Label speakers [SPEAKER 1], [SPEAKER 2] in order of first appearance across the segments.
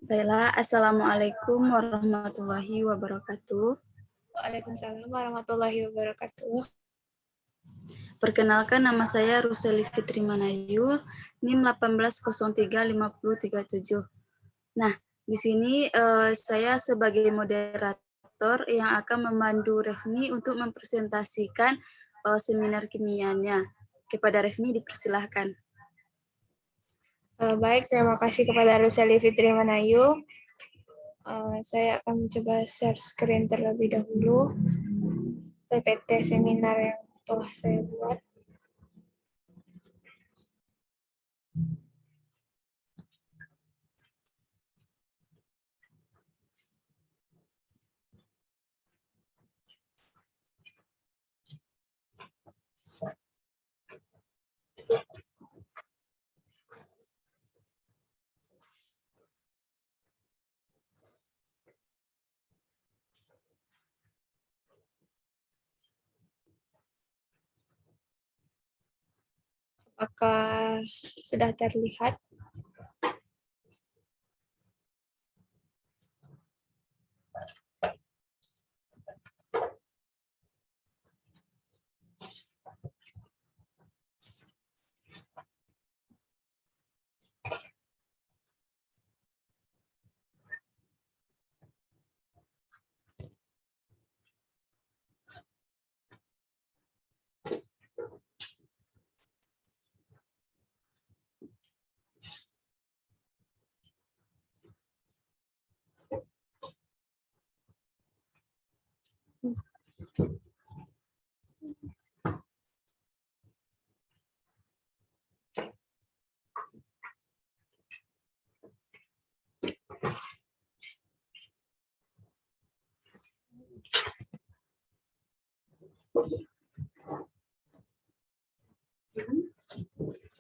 [SPEAKER 1] Baiklah, Assalamualaikum warahmatullahi wabarakatuh.
[SPEAKER 2] Waalaikumsalam warahmatullahi wabarakatuh.
[SPEAKER 1] Perkenalkan, nama saya Ruseli Fitri Manayul, NIM 18035037. Nah, di sini saya sebagai moderator yang akan memandu Revni untuk mempresentasikan seminar kimianya. Kepada Revni dipersilahkan.
[SPEAKER 2] Baik, terima kasih kepada Ruseli Fitri Manayu. Saya akan mencoba share screen terlebih dahulu PPT seminar yang telah saya buat. Apakah sudah terlihat?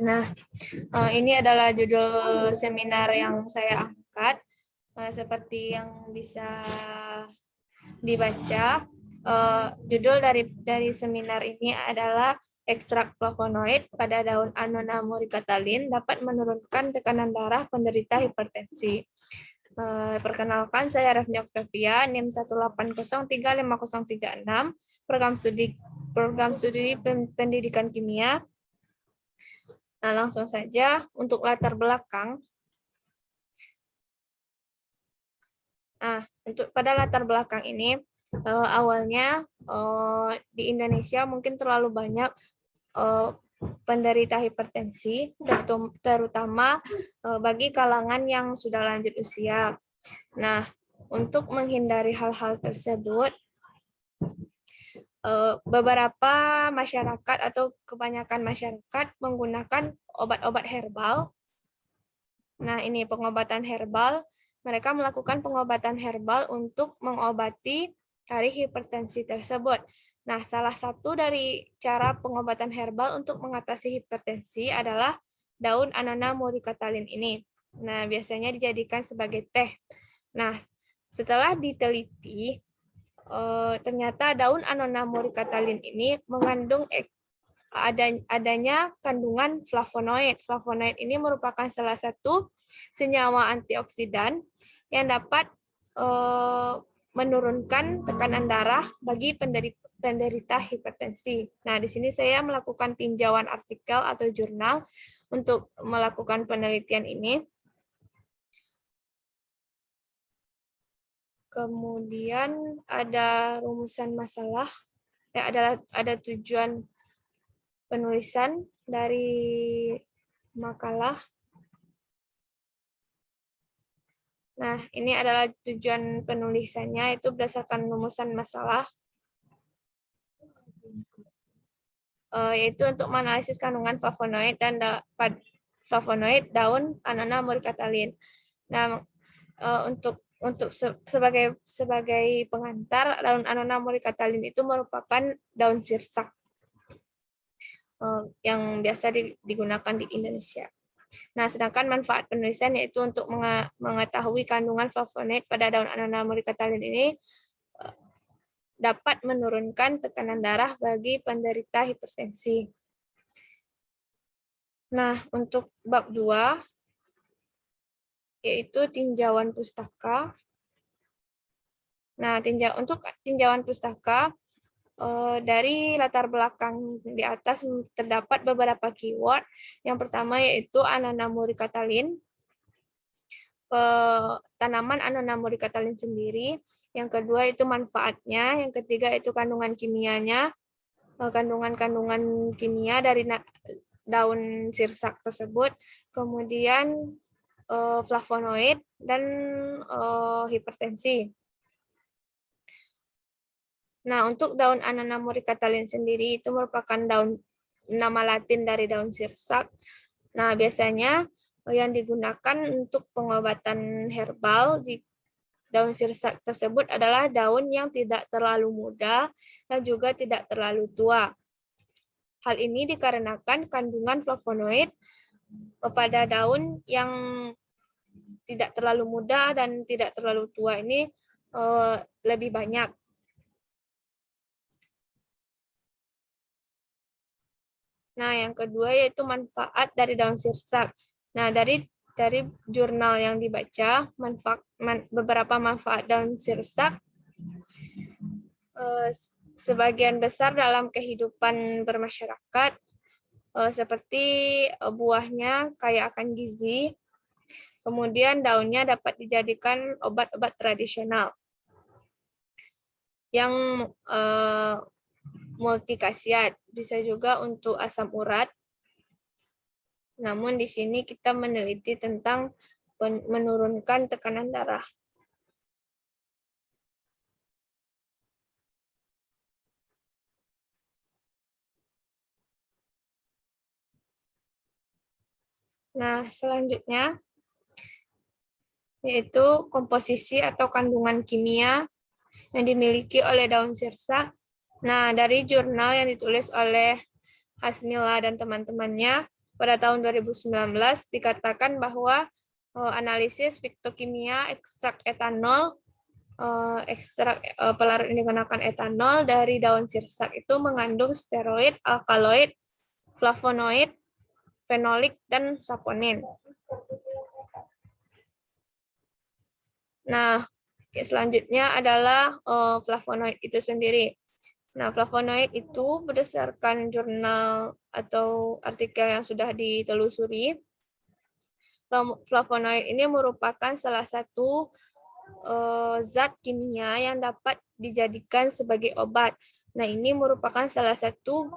[SPEAKER 2] Nah, ini adalah judul seminar yang saya angkat. Seperti yang bisa dibaca, judul dari seminar ini adalah ekstrak flavonoid pada daun Annona muricatalin dapat menurunkan tekanan darah penderita hipertensi. Perkenalkan, saya Revni Octavia, NIM 180350036, program studi pendidikan kimia. Nah, langsung saja untuk latar belakang. Nah, pada latar belakang ini, awalnya di Indonesia mungkin terlalu banyak penderita hipertensi, terutama bagi kalangan yang sudah lanjut usia. Nah, untuk menghindari hal-hal tersebut, beberapa masyarakat atau kebanyakan masyarakat menggunakan obat-obat herbal. Nah, ini pengobatan herbal. Mereka melakukan pengobatan herbal untuk mengobati dari hipertensi tersebut. Nah, salah satu dari cara pengobatan herbal untuk mengatasi hipertensi adalah daun Annona muricatalin ini. Nah, biasanya dijadikan sebagai teh. Nah, setelah diteliti, ternyata daun Annona muricatalin ini mengandung adanya kandungan flavonoid. Flavonoid ini merupakan salah satu senyawa antioksidan yang dapat menurunkan tekanan darah bagi penderita hipertensi. Nah, di sini saya melakukan tinjauan artikel atau jurnal untuk melakukan penelitian ini. Kemudian ada rumusan masalah, ada tujuan penulisan dari makalah. Nah, ini adalah tujuan penulisannya, itu berdasarkan rumusan masalah, yaitu untuk menganalisis kandungan flavonoid dan daun Annona muricatalin. Nah, untuk sebagai pengantar, daun Annona muricatalin itu merupakan daun sirsak yang biasa digunakan di Indonesia. Nah, sedangkan manfaat penulisan yaitu untuk mengetahui kandungan flavonoid pada daun Annona muricatalin ini dapat menurunkan tekanan darah bagi penderita hipertensi. Nah, untuk bab 2, yaitu tinjauan pustaka. Nah, untuk tinjauan pustaka, dari latar belakang di atas terdapat beberapa keyword. Yang pertama yaitu Annona muricatalis, tanaman Annona muricatalis sendiri. Yang kedua itu manfaatnya. Yang ketiga itu kandungan kimianya, kandungan-kandungan kimia dari daun sirsak tersebut. Kemudian flavonoid dan hipertensi. Nah, untuk daun Annona muricatalis sendiri itu merupakan nama Latin dari daun sirsak. Nah, biasanya yang digunakan untuk pengobatan herbal di daun sirsak tersebut adalah daun yang tidak terlalu muda dan juga tidak terlalu tua. Hal ini dikarenakan kandungan flavonoid pada daun yang tidak terlalu muda dan tidak terlalu tua ini lebih banyak. Nah, yang kedua yaitu manfaat dari daun sirsak. Nah, dari jurnal yang dibaca, beberapa manfaat daun sirsak sebagian besar dalam kehidupan bermasyarakat, seperti buahnya kaya akan gizi, kemudian daunnya dapat dijadikan obat-obat tradisional yang multikasiat, bisa juga untuk asam urat. Namun di sini kita meneliti tentang menurunkan tekanan darah. Nah, selanjutnya yaitu komposisi atau kandungan kimia yang dimiliki oleh daun sirsak. Nah, dari jurnal yang ditulis oleh Hasmila dan teman-temannya pada tahun 2019 dikatakan bahwa analisis fiktokimia ekstrak etanol, pelarut yang digunakan etanol dari daun sirsak itu mengandung steroid, alkaloid, flavonoid, fenolik, dan saponin. Nah, selanjutnya adalah flavonoid itu sendiri. Nah, flavonoid itu berdasarkan jurnal atau artikel yang sudah ditelusuri, flavonoid ini merupakan salah satu zat kimia yang dapat dijadikan sebagai obat. Nah, ini merupakan salah satu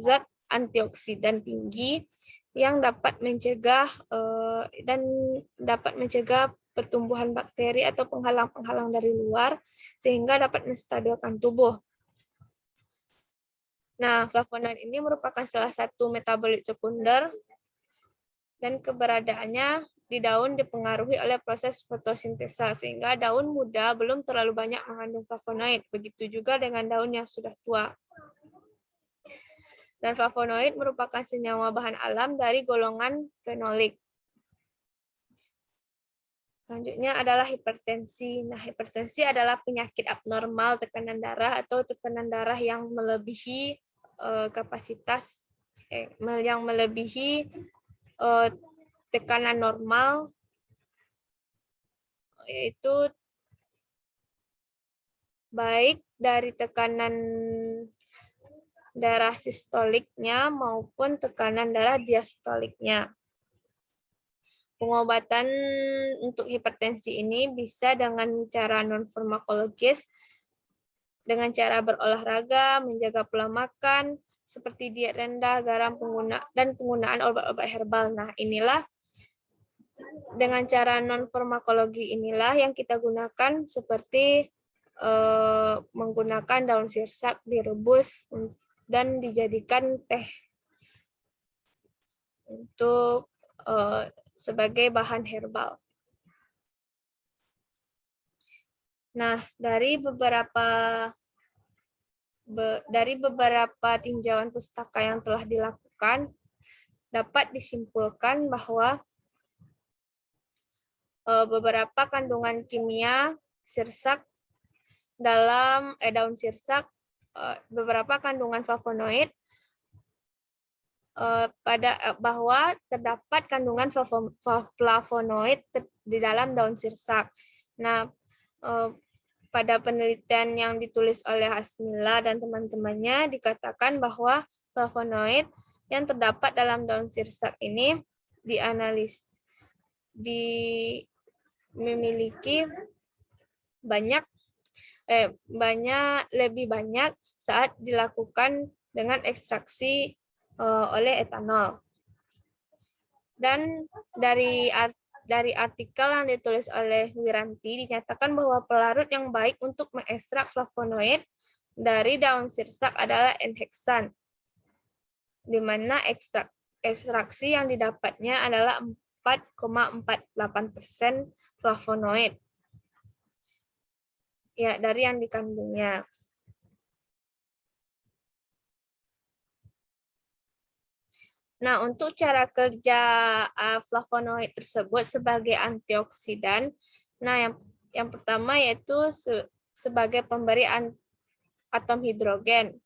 [SPEAKER 2] zat antioksidan tinggi yang dapat mencegah pertumbuhan bakteri atau penghalang-penghalang dari luar sehingga dapat menstabilkan tubuh. Nah, flavonoid ini merupakan salah satu metabolit sekunder dan keberadaannya di daun dipengaruhi oleh proses fotosintesa sehingga daun muda belum terlalu banyak mengandung flavonoid. Begitu juga dengan daun yang sudah tua. Dan flavonoid merupakan senyawa bahan alam dari golongan fenolik. Selanjutnya adalah hipertensi. Nah, hipertensi adalah penyakit abnormal tekanan darah atau tekanan darah yang melebihi kapasitas, yang melebihi tekanan normal, yaitu baik dari tekanan darah sistoliknya maupun tekanan darah diastoliknya. Pengobatan untuk hipertensi ini bisa dengan cara non-farmakologis, dengan cara berolahraga, menjaga pola makan, seperti diet rendah, garam, dan penggunaan obat-obat herbal. Nah, inilah dengan cara non-farmakologi inilah yang kita gunakan seperti menggunakan daun sirsak direbus dan dijadikan teh untuk sebagai bahan herbal. Nah, dari beberapa tinjauan pustaka yang telah dilakukan, dapat disimpulkan bahwa beberapa kandungan kimia sirsak dalam daun sirsak, beberapa kandungan flavonoid bahwa terdapat kandungan flavonoid di dalam daun sirsak. Nah, pada penelitian yang ditulis oleh Hasmila dan teman-temannya dikatakan bahwa flavonoid yang terdapat dalam daun sirsak ini memiliki lebih banyak saat dilakukan dengan ekstraksi oleh etanol. Dan dari artikel yang ditulis oleh Wiranti dinyatakan bahwa pelarut yang baik untuk mengekstrak flavonoid dari daun sirsak adalah N-heksan, di mana ekstraksi yang didapatnya adalah 4,48% flavonoid ya dari yang dikandungnya. Nah, untuk cara kerja flavonoid tersebut sebagai antioksidan, nah yang pertama yaitu sebagai pemberi atom hidrogen.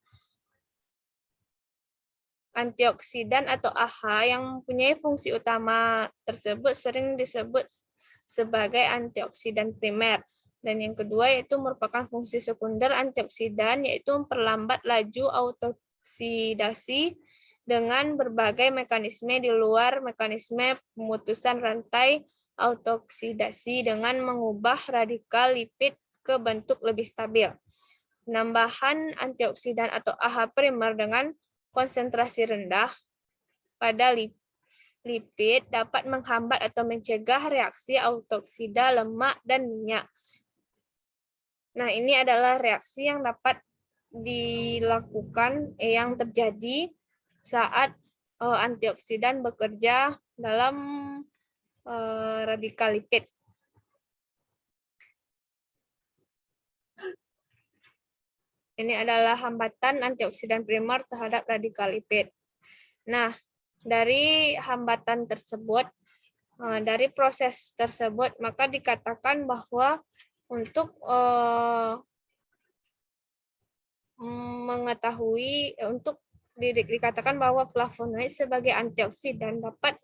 [SPEAKER 2] Antioksidan atau AHA yang mempunyai fungsi utama tersebut sering disebut sebagai antioksidan primer. Dan yang kedua yaitu merupakan fungsi sekunder antioksidan, yaitu memperlambat laju autooksidasi dengan berbagai mekanisme di luar mekanisme pemutusan rantai autooksidasi dengan mengubah radikal lipid ke bentuk lebih stabil. Penambahan antioksidan atau AHA primer dengan konsentrasi rendah pada lipid dapat menghambat atau mencegah reaksi autooksida lemak dan minyak. Nah, ini adalah reaksi yang dapat dilakukan yang terjadi saat antioksidan bekerja dalam radikal lipid. Ini adalah hambatan antioksidan primer terhadap radikal lipid. Nah, dari hambatan tersebut, dari proses tersebut, maka dikatakan bahwa untuk mengetahui, dikatakan bahwa flavonoid sebagai antioksidan dapat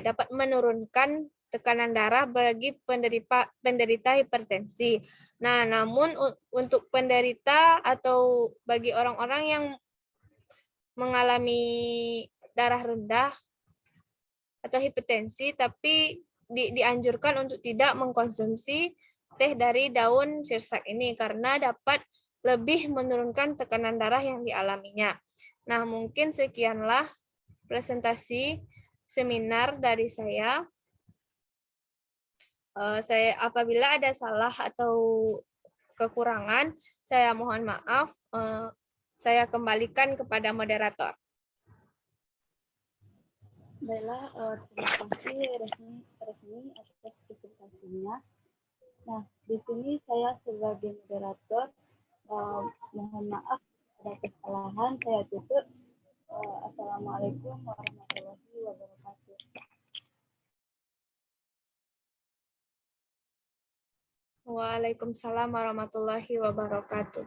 [SPEAKER 2] dapat menurunkan tekanan darah bagi penderita hipertensi. Nah, namun untuk penderita atau bagi orang-orang yang mengalami darah rendah atau hipertensi, tapi dianjurkan untuk tidak mengkonsumsi teh dari daun sirsak ini karena dapat lebih menurunkan tekanan darah yang dialaminya. Nah, mungkin sekianlah presentasi seminar dari saya. Apabila ada salah atau kekurangan, saya mohon maaf. Saya kembalikan kepada moderator.
[SPEAKER 1] Baiklah, terima kasih Resmi atas presentasinya. Nah, di sini saya sebagai moderator mohon maaf ada kesalahan. Saya tutup. Assalamualaikum warahmatullahi wabarakatuh.
[SPEAKER 2] Waalaikumsalam warahmatullahi wabarakatuh.